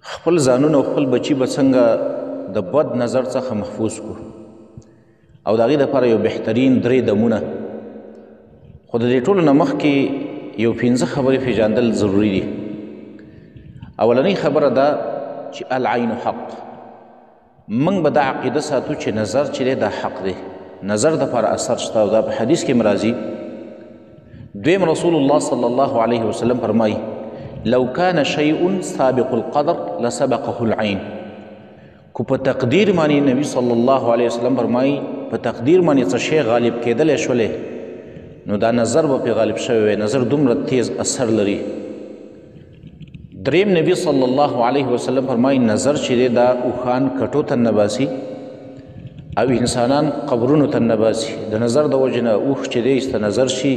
خپل ځانونه او خپل بچي به څنګه د بد نظر څخه محفوظ کړو او د هغې دپاره یو بهترین 3 دمونه خو د دې ټولو نه مخکې یو 15 خبرې پېژندل ضروري دي. اولنۍ خبره ده چې العین حق. موږ به دا عقیده ساتو چې نظر چې دی دا حق دی، نظر دپاره اثر شته او دا په حدیث کې راځي. دویم رسول الله صلی الله علیه وسلم فرمایي لو كان شيء سابق القدر لسبقه العين. کو په تقدیر باندې نبی صلی الله علیه وسلم فرمایي په تقدیر باندې څه شی غالب کېدلی شولی نو دا نظر به پرې غالب شوی وی. نظر دومره تیز اثر لري. دریم نبی صلی الله علیه وسلم فرمایي نظر چې دی دا اوښان کټو ته نه باسي او انسانان قبرونو ته نه باسي. د نظر د وجې نه اوښ چې دی ایسته نظر شي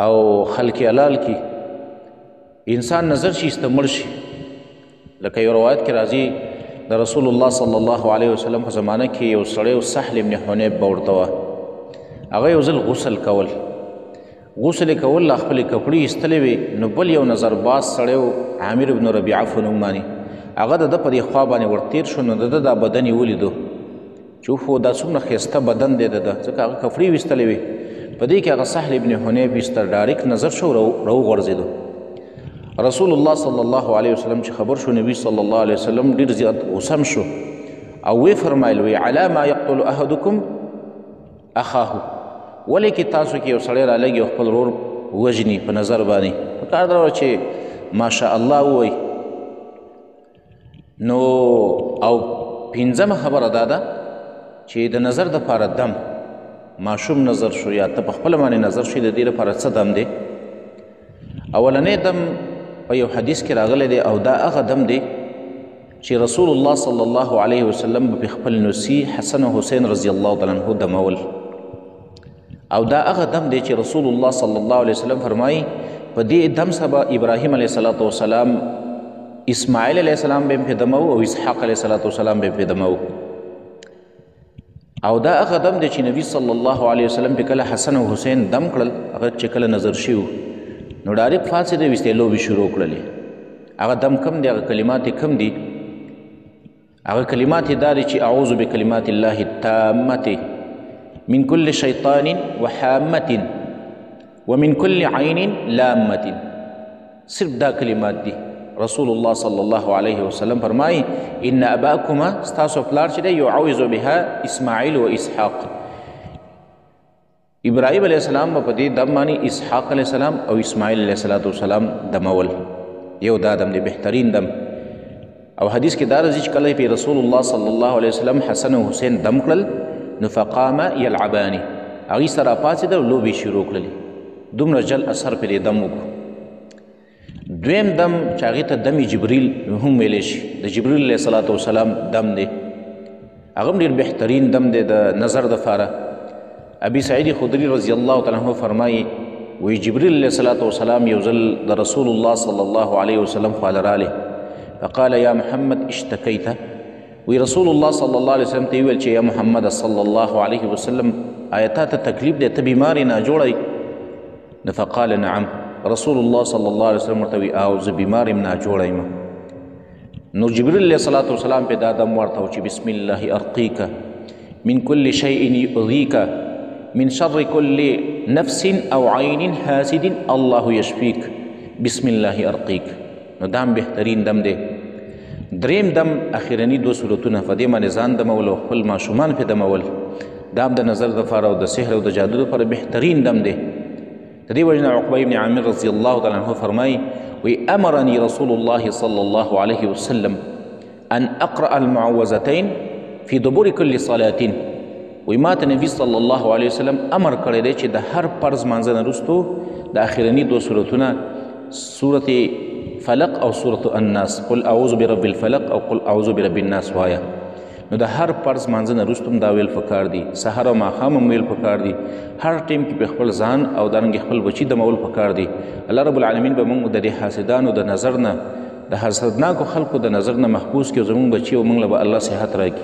او خلق حلال کی انسان نظر شي ایسته مړ شي. لکه یو روایت کې راځي د رسول الله صلی الله علیه وسلم په زمانه کې یو سړی و سهل ابن حنیف به ورته وه. هغه یو ځل غسل کول غسل یې کول لا خپلې کپړې ایستلې وې نو بل یو نظرباز سړی و عامر ابن ربیعه په نوم باندې هغه د ده په دې خوا باندې ورتېر شو نو د ده دا بدن یې ولیدو چې اوفو دا څومره ښایسته بدن دی د ده ځکه هغه کپړې ویستلې وې. په دې کې هغه سهل ابن حنیف ایسته ډایرکټ نظر شو راوغورځېدو. رسول الله صلی الله علیه وسلم چې خبر شو نبی صلی الله علیه وسلم ډېر زیات غوسم شو او وی فرمایل وی علی ما یقتل احدکم اخاه. ولې کې تاسو کې یو سړی رالګي او خپل ورور وژني په نظر باندې پکار دا وه چې ماشاء الله ووایي. نو او 5مه خبره دا ده چې د نظر دپاره دم ماشوم نظر شو یا ته په خپله باندې نظر شوي د دې لپاره څه دم دی. اولنی دم په یو حدیث کې راغلی دی او دا هغه دم دی چې رسول الله صلی الله علیه وسلم به خپل نوسي حسن او حسین رضی الله تعالی عنه دمول او دا هغه دم دی چې رسول الله صلی الله علیه وسلم فرمایي په دې دم سبا ابراهیم علیه الصلاة والسلام اسماعیل علیه السلام به یې دمو او اسحاق علیه الصلاة والسلام به یې دمو. او دا هغه دم دی چې نبی صلی الله علیه وسلم په کله حسن او حسین دم کړل هغه چې کله نظر شي نو ډایرکټ فاصلې ویستې لوبې شروع کړلې. هغه دم کم دی هغه کلمات کم دي. هغه کلمات دا دي چې اعوذ بکلمات الله التامة من كل شیطان وحامة ومن كل عین لامة. صرف دا کلمات دي. رسول الله صلی الله علیه وسلم فرمایي ان اباکما ستاسو پلار چې دی یعوذ بها اسماعیل و اسحاق. ابراهیم علیه السلام په دې دم باندې اسحاق علیه السلام او اسماعیل علیه السلام دمول. یو دا دم دی بهترین دم. او حدیث کې دا راځي چې کله په رسول الله صلی الله علیه وسلم حسن او حسین دم کړل نو فقام یلعبان هغوی سره پاڅېده او لوبې شروع کړلې. دومره جل اثر پرې دم وکړو. دویم دم چې هغې ته دم جبریل هم ویلی شي د جبریل علیه الصلاة والسلام دم دی. هغه هم ډېر بهترین دم دی د نظر دپاره. ابي سعید خدری رضی الله تعالی عنه فرمایي وی جبریل علیه الصلاة والسلام یو ځل د رسول الله صلی الله علیه وسلم خواله رالی فقال یا محمد اشتکیت. وی رسول الله صلی الله علیه وسلم ته یې ویل چې یا محمد صلی الله علیه وسلم آیا تا ته تکلیف دی ته بیمار یې ناجوړی. نو فقال نعم. رسول الله صلی الله علیه وسلم ورته وی او زه بیمار یم ناجوړی یم. نو جبریل علیه الصلاة والسلام پې دا دم ورته و چې بسم الله ارقیک من کل شیء یؤذیک من شر كل نفس او عین حاسد الله یشفیک بسم الله ارقیک. نو دام بهترین دم دی. دریم دم اخرنی 2 صورتونه په دې باندې ځان دمول او خپل ماشومان پې دمول دا هم د نظر دپاره او د سحر او د جادو دپاره بهترین دم دی. د دې وجې نه عقبه ابن عامر رضی الله تعالی عنه فرمایي وی امرني رسول الله صلی الله علیه وسلم ان اقرأ المعوذتين في دبر كل صلاة. وی ما ته نبی صلی الله علیه وسلم امر کړی دی چې د هر فرض مانځه نه وروستو د اخرني 2 صورتونه صورت فلق او صورت الناس قل اعوذ برب الفلق او قل اعوذ برب الناس وایا. نو د هر فرض مانځه نه وروسته هم دا ویل پکار دي. سحر او ماښام هم ویل پکار دي. هر ټیم کې په خپل ځان او دارنګې خپل بچي دمول پکار دي. الله رب العالمین به موږ د دې حاسدانو د نظر نه د حسدناکو خلکو د نظر نه محفوظ کړي او زموږ بچي او موږ له به الله صحت راکړي.